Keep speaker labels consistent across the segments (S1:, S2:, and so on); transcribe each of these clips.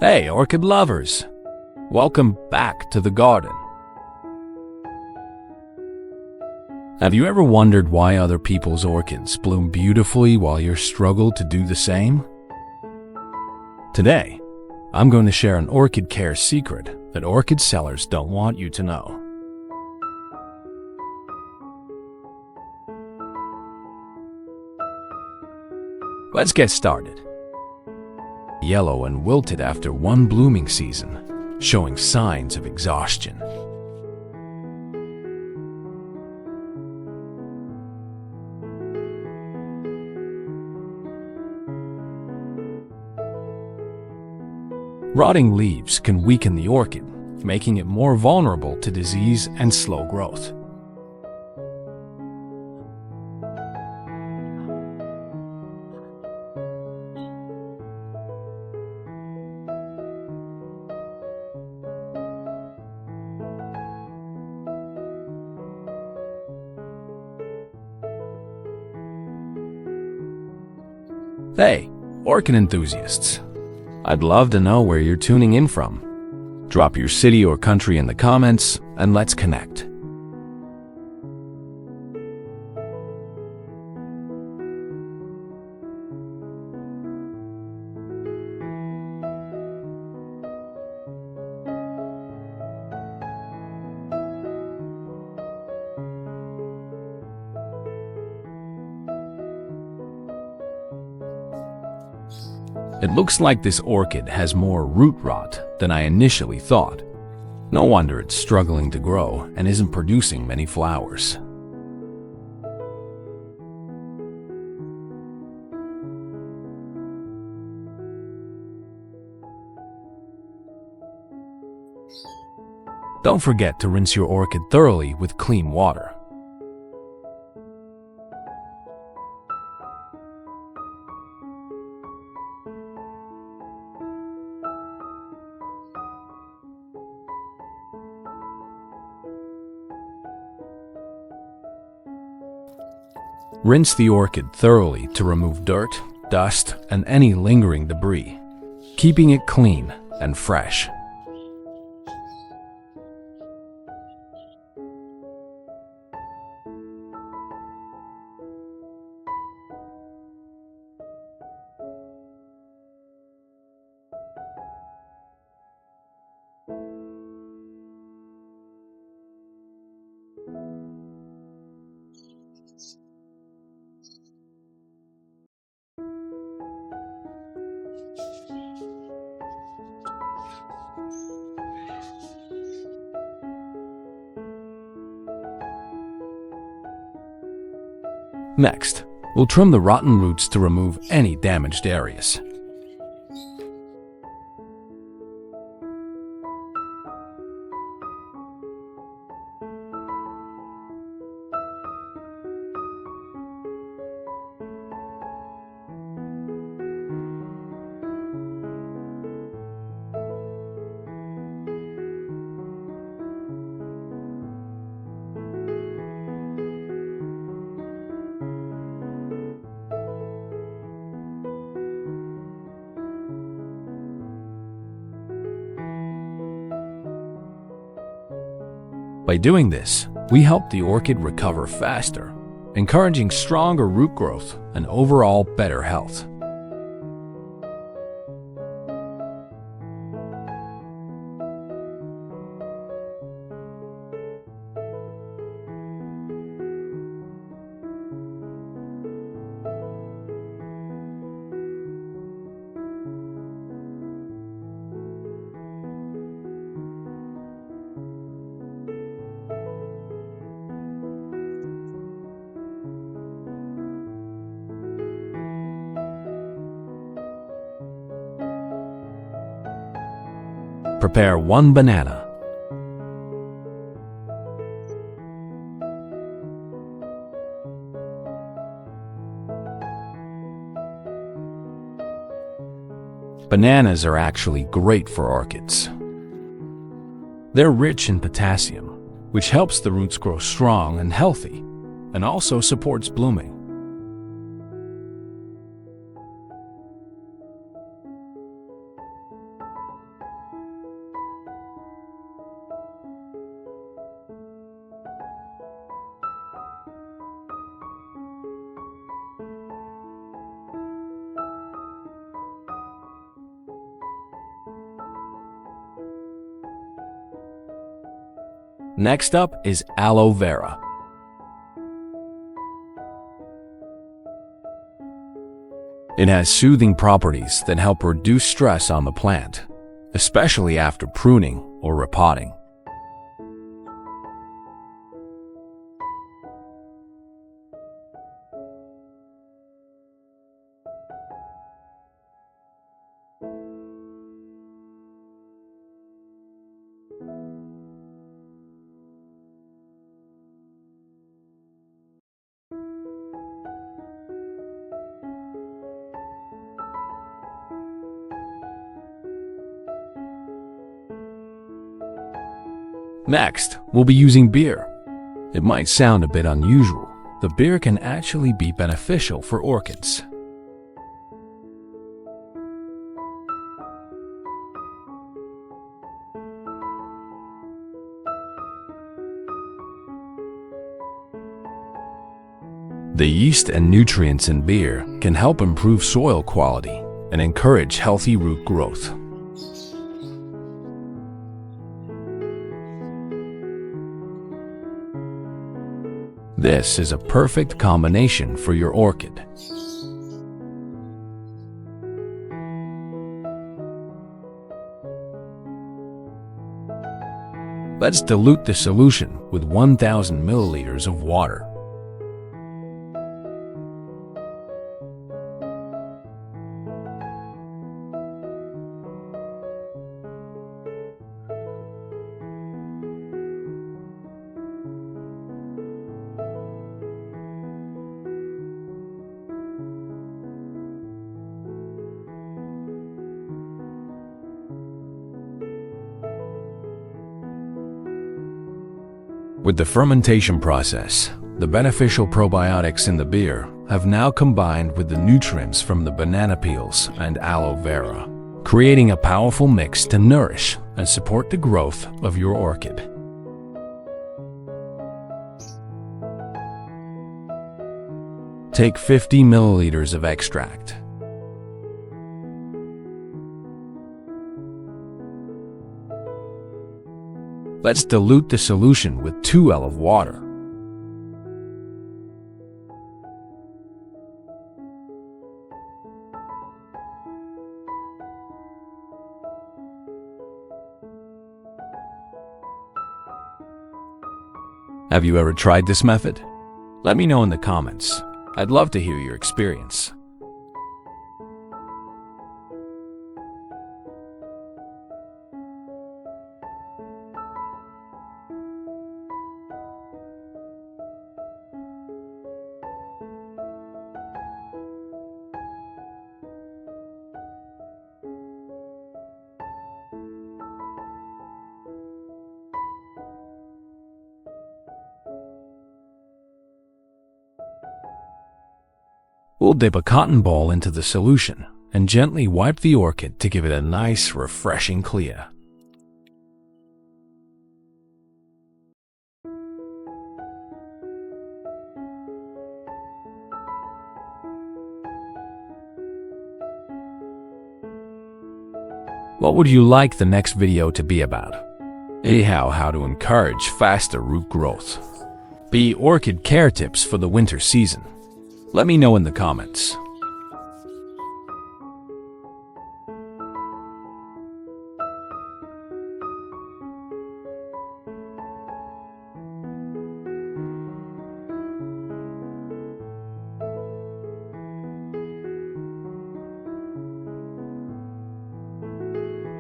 S1: Hey, orchid lovers! Welcome back to the garden. Have you ever wondered why other people's orchids bloom beautifully while you struggle to do the same? Today, I'm going to share an orchid care secret that orchid sellers don't want you to know. Let's get started. Yellow and wilted after one blooming season, showing signs of exhaustion. Rotting leaves can weaken the orchid, making it more vulnerable to disease and slow growth. Hey, orchid enthusiasts! I'd love to know where you're tuning in from. Drop your city or country in the comments and let's connect. It looks like this orchid has more root rot than I initially thought. No wonder it's struggling to grow and isn't producing many flowers. Don't forget to rinse your orchid thoroughly with clean water. Rinse the orchid thoroughly to remove dirt, dust, and any lingering debris, keeping it clean and fresh. Next, we'll trim the rotten roots to remove any damaged areas. By doing this, we help the orchid recover faster, encouraging stronger root growth and overall better health. Prepare 1 banana. Bananas are actually great for orchids. They're rich in potassium, which helps the roots grow strong and healthy, and also supports blooming. Next up is aloe vera. It has soothing properties that help reduce stress on the plant, especially after pruning or repotting. Next, we'll be using beer. It might sound a bit unusual. The beer can actually be beneficial for orchids. The yeast and nutrients in beer can help improve soil quality and encourage healthy root growth. This is a perfect combination for your orchid. Let's dilute the solution with 1,000 milliliters of water. With the fermentation process, the beneficial probiotics in the beer have now combined with the nutrients from the banana peels and aloe vera, creating a powerful mix to nourish and support the growth of your orchid. Take 50 milliliters of extract. Let's dilute the solution with 2 ml of water. Have you ever tried this method? Let me know in the comments. I'd love to hear your experience. We'll dip a cotton ball into the solution and gently wipe the orchid to give it a nice, refreshing clear. What would you like the next video to be about? Anyhow, how to encourage faster root growth. B orchid care tips for the winter season. Let me know in the comments.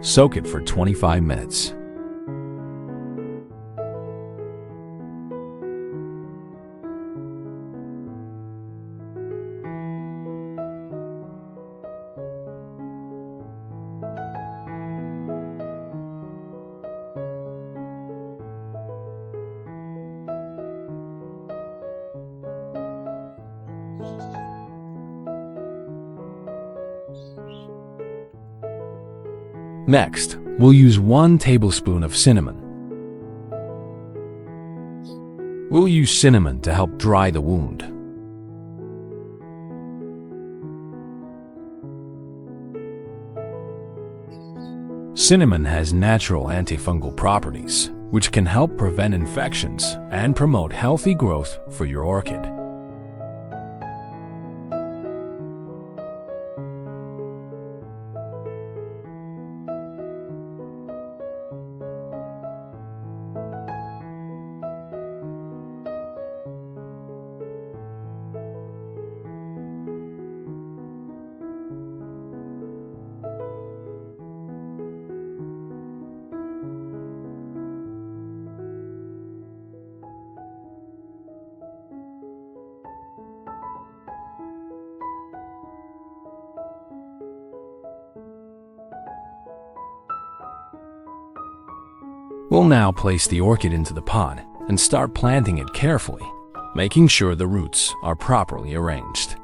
S1: Soak it for 25 minutes. Next, we'll use 1 tablespoon of cinnamon. We'll use cinnamon to help dry the wound. Cinnamon has natural antifungal properties, which can help prevent infections and promote healthy growth for your orchid. We'll now place the orchid into the pot and start planting it carefully, making sure the roots are properly arranged.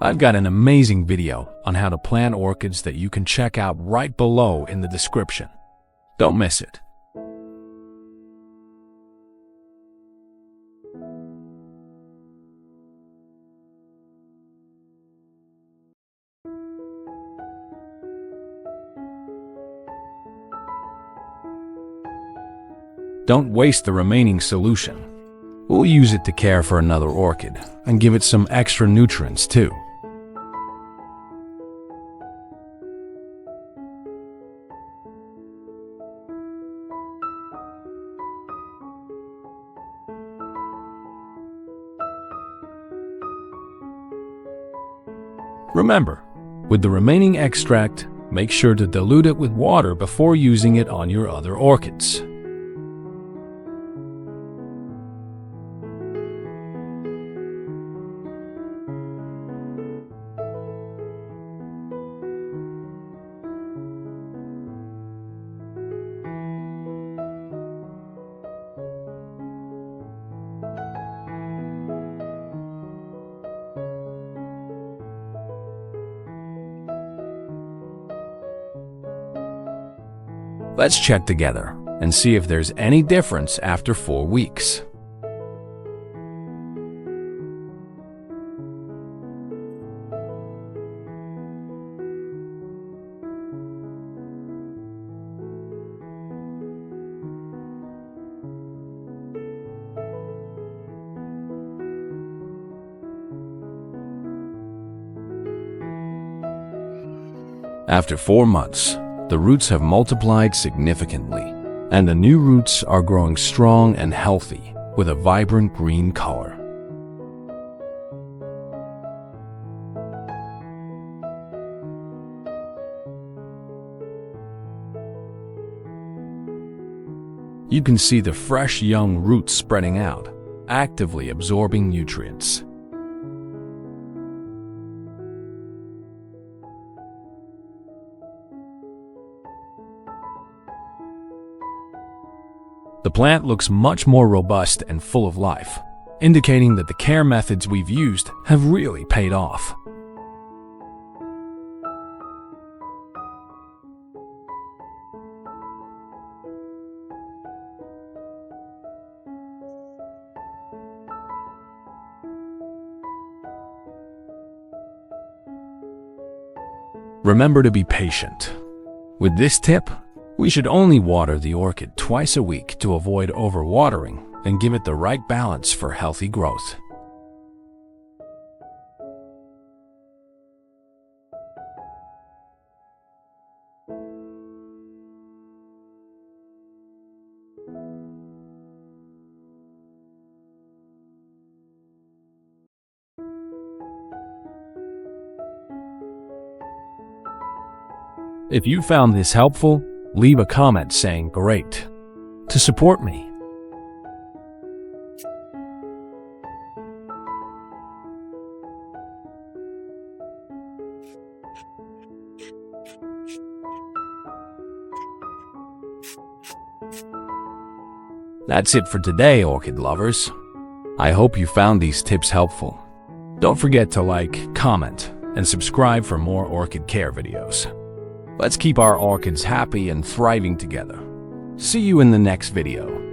S1: I've got an amazing video on how to plant orchids that you can check out right below in the description. Don't miss it. Don't waste the remaining solution. We'll use it to care for another orchid and give it some extra nutrients too. Remember, with the remaining extract, make sure to dilute it with water before using it on your other orchids. Let's check together and see if there's any difference after 4 weeks. After 4 months, the roots have multiplied significantly, and the new roots are growing strong and healthy with a vibrant green color. You can see the fresh young roots spreading out, actively absorbing nutrients. The plant looks much more robust and full of life, indicating that the care methods we've used have really paid off. Remember to be patient. With this tip, we should only water the orchid twice a week to avoid overwatering and give it the right balance for healthy growth. If you found this helpful, leave a comment saying "great" to support me. That's it for today, orchid lovers. I hope you found these tips helpful. Don't forget to like, comment, and subscribe for more orchid care videos. Let's keep our orchids happy and thriving together. See you in the next video.